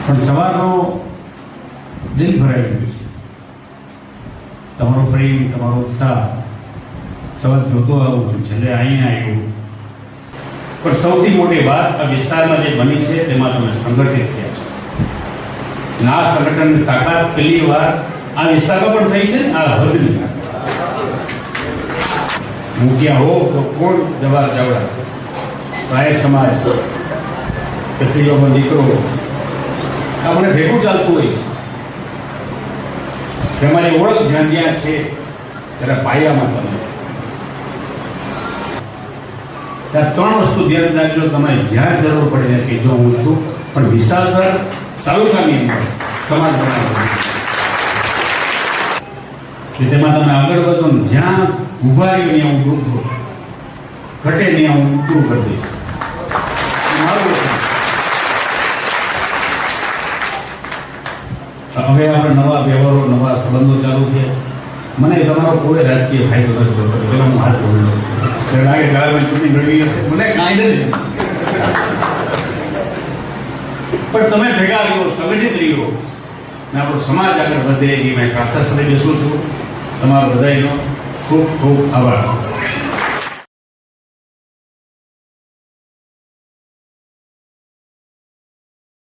પણ સવારનો દિલ ભરાઈ ગયું છે. તમારો પ્રેમ, તમારો ઉત્સાહ સવાર જોતો આવું છું, છેલ્લે અહીંયા આવ્યું. પણ સૌથી મોટી વાત આ વિસ્તારમાં જે બની છે તેમાં તમે સંગઠિત થયા છો. અને આ સંગઠનની તાકાત પહેલી વાર આ વિસ્તારમાં પણ થઈ છે. આ હદની હું ક્યાં હો તો કોણ જવાહર ચાવડા, રાય સમાજ, કચરીઓનો દીકરો, આ મને ભેગું ચાલતું હોય છે. તમારી ઓળખ જ્યાં જ્યાં છે ત્યારે પાયામાં તમે ત્યાં ત્રણ વસ્તુ ધ્યાન રાખજો. તમારે જ્યાં જરૂર પડે કે જો હું છું, પણ વિસાવદર તાલુકાની અંદર સમાજ બનાવો. તેમાં તમે આગળ વધો, જ્યાં ઉભા રહ્યો ત્યાં હું દૂર કરું છું, ઘટે ત્યાં હું દૂર કરી દઈશ. હવે આપણે નવા વ્યવહારો, નવા સંબંધો ચાલુ થયા. મને તમારો કોઈ રાજકીય ફાયદો નથી થતો. પેલા હું હાથ બોલ્યો લાગે ગાળામાં ચૂંટણી મેળવી હશે, મને કાંઈ નથી. પણ તમે ભેગા રહ્યો, સંગઠિત રહ્યો ને આપણો સમાજ આગળ વધે એ મેં પ્રાર્થના સાથે બેસું છું. તમારો બધાનો ખૂબ ખૂબ આભાર.